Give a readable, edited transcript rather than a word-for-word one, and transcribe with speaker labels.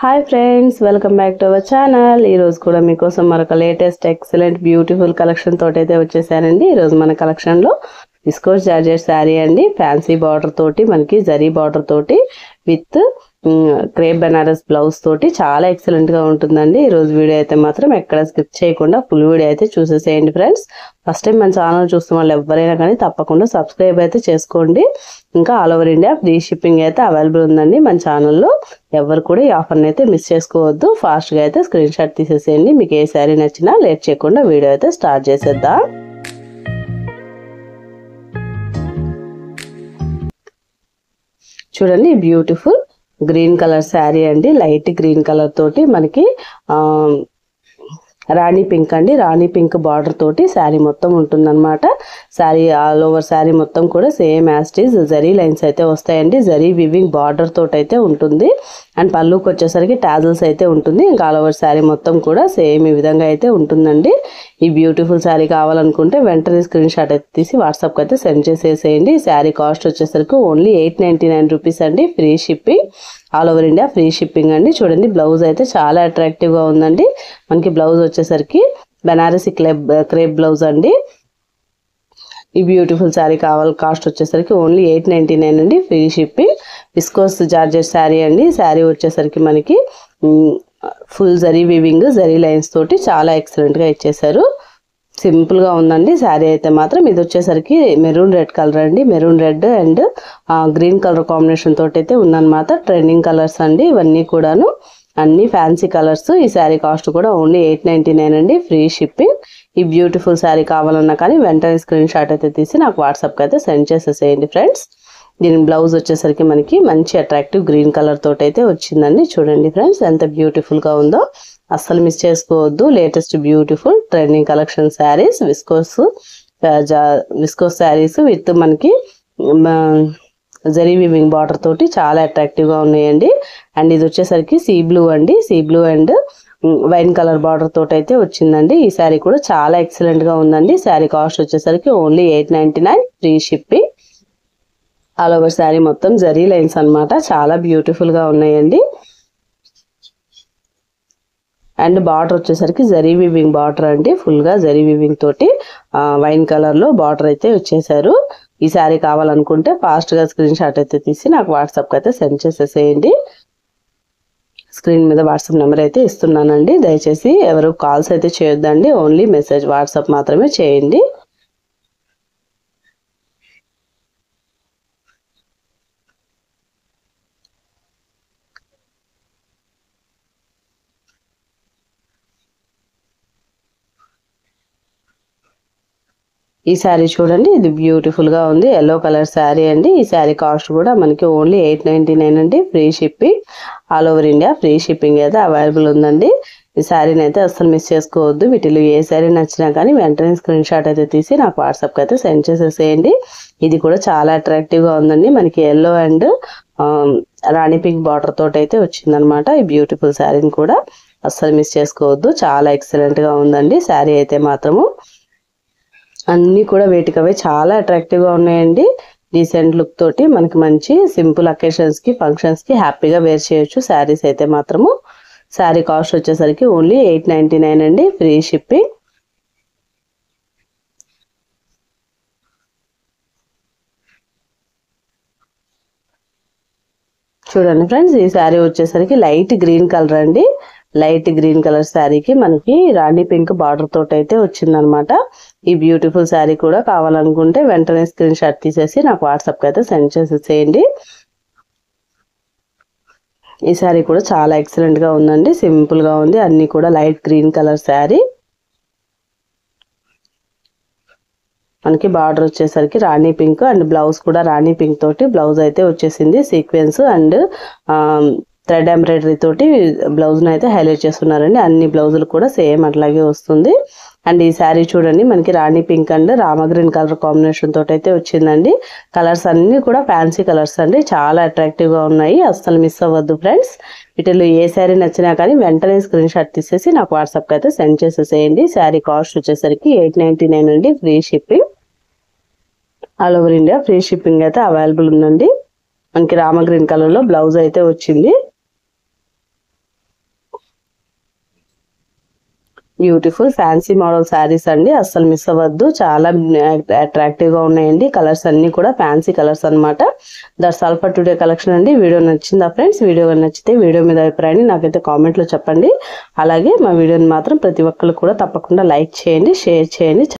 Speaker 1: Hi friends, welcome back to our channel. ఈరోజు కూడా మీకోసం మరొక లేటెస్ట్ ఎక్సలెంట్ బ్యూటిఫుల్ కలెక్షన్ తోటి అయితే వచ్చేసానండి. ఈరోజు మన కలెక్షన్లో విస్కోస్ జార్జెట్ శారీ అండి, ఫ్యాన్సీ బార్డర్ తోటి మనకి జరీ బార్డర్ తోటి విత్ క్రేప్ బెనారస్ బ్లౌజ్ తోటి చాలా ఎక్సలెంట్ గా ఉంటుందండి. ఈరోజు వీడియో అయితే మాత్రం ఎక్కడ స్కిప్ చేయకుండా ఫుల్ వీడియో అయితే చూసేసేయండి ఫ్రెండ్స్. ఫస్ట్ టైం మన ఛానల్ చూస్తున్న వాళ్ళు ఎవరైనా కానీ తప్పకుండా సబ్స్క్రైబ్ అయితే చేసుకోండి. ఇంకా all over India free shipping అయితే అవైలబుల్ ఉందండి మన ఛానల్లో. ఎవరు కూడా ఈ ఆఫర్ని అయితే మిస్ చేసుకోవద్దు. ఫాస్ట్గా అయితే స్క్రీన్ షాట్ తీసేసేయండి. మీకు ఏ శారీ నచ్చినా లేట్ చేయకుండా వీడియో అయితే స్టార్ట్ చేసేద్దాం. చూడండి, బ్యూటిఫుల్ గ్రీన్ కలర్ శారీ అండి. లైట్ గ్రీన్ కలర్ తోటి మనకి రాణి పింక్ అండి, రాణి పింక్ బార్డర్ తోటి శారీ మొత్తం ఉంటుందన్నమాట. శారీ ఆల్ ఓవర్ శారీ మొత్తం కూడా సేమ్ యాస్టీస్ జరీ లైన్స్ అయితే వస్తాయండి. జరీ వివింగ్ బార్డర్ తోటి అయితే ఉంటుంది. అండ్ పళ్ళుకి వచ్చేసరికి టాజల్స్ అయితే ఉంటుంది. ఇంకా ఆల్ ఓవర్ శారీ మొత్తం కూడా సేమ్ ఈ విధంగా అయితే ఉంటుందండి. ఈ బ్యూటిఫుల్ శారీ కావాలనుకుంటే వెంటనే స్క్రీన్ షాట్ అయితే తీసి వాట్సాప్కి అయితే సెండ్ చేసేసేయండి. ఈ శారీ కాస్ట్ వచ్చేసరికి ఓన్లీ 899 రూపీస్ అండి, free shipping. All over India free shipping అండి. చూడండి, బ్లౌజ్ అయితే చాలా అట్రాక్టివ్గా ఉందండి. మనకి బ్లౌజ్ వచ్చేసరికి బెనారసీ క్రేప్ బ్లౌజ్ అండి. ఈ బ్యూటిఫుల్ శారీ కాస్ట్ వచ్చేసరికి ఓన్లీ 899 అండి, free shipping. Viscose georgette sari అండి. శారీ వచ్చేసరికి మనకి full zari weaving zari lines తోటి చాలా ఎక్సలెంట్గా ఇచ్చేసారు. సింపుల్గా ఉందండి శారీ అయితే మాత్రం. ఇది వచ్చేసరికి మెరూన్ రెడ్ కలర్ అండి. Maroon red and green colour combination తోటి అయితే ఉందన్నమాట. ట్రెండింగ్ కలర్స్ అండి ఇవన్నీ కూడాను, అన్ని ఫ్యాన్సీ కలర్స్. ఈ శారీ కాస్ట్ కూడా ఓన్లీ 899 అండి, ఫ్రీ షిప్పింగ్. ఈ బ్యూటిఫుల్ శారీ కావాలన్నా కానీ వెంటనే స్క్రీన్ షాట్ అయితే తీసి నాకు వాట్సాప్కి అయితే సెండ్ చేసేసేయండి ఫ్రెండ్స్. దీని బ్లౌజ్ వచ్చేసరికి మనకి మంచి అట్రాక్టివ్ గ్రీన్ కలర్ తోటి అయితే వచ్చిందండి. చూడండి ఫ్రెండ్స్, ఎంత బ్యూటిఫుల్గా ఉందో, అస్సలు మిస్ చేసుకోవద్దు. Latest beautiful trending collection saris, viscose saris with మనకి జరీ వీవింగ్ బార్డర్ తోటి చాలా అట్రాక్టివ్గా ఉన్నాయండి. అండ్ ఇది వచ్చేసరికి సీ బ్లూ అండి, sea blue and wine colour border తోటి అయితే వచ్చిందండి. ఈ శారీ కూడా చాలా ఎక్సలెంట్గా ఉందండి. శారీ కాస్ట్ వచ్చేసరికి only 899, free shipping. All over sari మొత్తం జరీ లైన్స్ అన్నమాట. చాలా బ్యూటిఫుల్గా ఉన్నాయండి. అండ్ బార్డర్ వచ్చేసరికి జరీ వీవింగ్ బార్డర్ అండి. ఫుల్గా జరీ వీవింగ్ తోటి వైన్ కలర్లో బార్డర్ అయితే వచ్చేసారు. ఈ శారీ కావాలనుకుంటే ఫాస్ట్గా స్క్రీన్ షాట్ అయితే తీసి నాకు వాట్సాప్కి అయితే సెండ్ చేసేసేయండి. స్క్రీన్ మీద వాట్సాప్ నెంబర్ అయితే ఇస్తున్నానండి. దయచేసి ఎవరు కాల్స్ అయితే చేయొద్దండి, ఓన్లీ మెసేజ్ వాట్సాప్ మాత్రమే చేయండి. ఈ శారీ చూడండి, ఇది బ్యూటిఫుల్ గా ఉంది. ఎల్లో కలర్ శారీ అండి. ఈ శారీ కాస్ట్ కూడా మనకి ఓన్లీ 899 అండి, free shipping. All over India free shipping అయితే అవైలబుల్ ఉందండి. ఈ శారీని అయితే అస్సలు మిస్ చేసుకోవద్దు. వీటిలో ఏ శారీ నచ్చినా కానీ వెంటనే స్క్రీన్ షాట్ అయితే తీసి నాకు వాట్సాప్కి అయితే సెండ్ చేసేసేయండి. ఇది కూడా చాలా అట్రాక్టివ్ గా ఉందండి. మనకి yellow and Rani pink border తోటి అయితే వచ్చిందనమాట. ఈ బ్యూటిఫుల్ శారీని కూడా అస్సలు మిస్ చేసుకోవద్దు. చాలా ఎక్సలెంట్ గా ఉందండి శారీ అయితే మాత్రము. అన్నీ కూడా వేటికవే చాలా అట్రాక్టివ్గా ఉన్నాయండి. డీసెంట్ లుక్ తోటి మనకి మంచి సింపుల్ అకేషన్స్కి ఫంక్షన్స్కి హ్యాపీగా వేర్ చేయొచ్చు శారీస్ అయితే మాత్రము. శారీ కాస్ట్ వచ్చేసరికి ఓన్లీ 899 అండి, ఫ్రీ షిప్పింగ్. చూడండి ఫ్రెండ్స్, ఈ శారీ వచ్చేసరికి లైట్ గ్రీన్ కలర్ అండి. లైట్ గ్రీన్ కలర్ శారీకి మనకి రాణి పింక్ బార్డర్ తోటి అయితే వచ్చిందనమాట. ఈ బ్యూటిఫుల్ శారీ కూడా కావాలనుకుంటే వెంటనే స్క్రీన్ షాట్ తీసేసి నాకు వాట్సాప్కి అయితే సెండ్ చేసేసేయండి. ఈ శారీ కూడా చాలా ఎక్సలెంట్ గా ఉందండి. సింపుల్ గా ఉంది. అన్ని కూడా లైట్ గ్రీన్ కలర్ శారీ. మనకి బార్డర్ వచ్చేసరికి రాణి పింక్ అండ్ బ్లౌజ్ కూడా రాణి పింక్ తోటి బ్లౌజ్ అయితే వచ్చేసింది. సీక్వెన్స్ అండ్ థ్రెడ్ ఎంబ్రాయిడరీ తోటి బ్లౌజ్ను అయితే హైలైట్ చేస్తున్నారండి. అన్ని బ్లౌజులు కూడా సేమ్ అట్లాగే వస్తుంది. అండ్ ఈ శారీ చూడండి, మనకి rani pink and rama green colour combination తోటి అయితే వచ్చిందండి. కలర్స్ అన్ని కూడా ఫ్యాన్సీ కలర్స్ అండి. చాలా అట్రాక్టివ్ గా ఉన్నాయి. అస్సలు మిస్ అవ్వద్దు ఫ్రెండ్స్. వీటిలో ఏ శారీ నచ్చినా కానీ వెంటనే స్క్రీన్ షాట్ తీసేసి నాకు వాట్సాప్కి అయితే సెండ్ చేసేసేయండి. శారీ కాస్ట్ వచ్చేసరికి 899 అండి, free shipping. All over India free shipping అయితే అవైలబుల్ ఉందండి. మనకి రామ గ్రీన్ కలర్ లో బ్లౌజ్ అయితే వచ్చింది. బ్యూటిఫుల్ ఫ్యాన్సీ మోడల్ శారీస్ అండి, అస్సలు మిస్ అవ్వద్దు. చాలా అట్రాక్టివ్ గా ఉన్నాయండి. కలర్స్ అన్ని కూడా ఫ్యాన్సీ కలర్స్ అన్నమాట. That's all for today collection అండి. వీడియో నచ్చిందా ఫ్రెండ్స్? వీడియో నచ్చితే వీడియో మీద అభిప్రాయాన్ని నాకైతే కామెంట్ లో చెప్పండి. అలాగే మా వీడియోని మాత్రం ప్రతి ఒక్కరు కూడా తప్పకుండా లైక్ చేయండి, షేర్ చేయండి.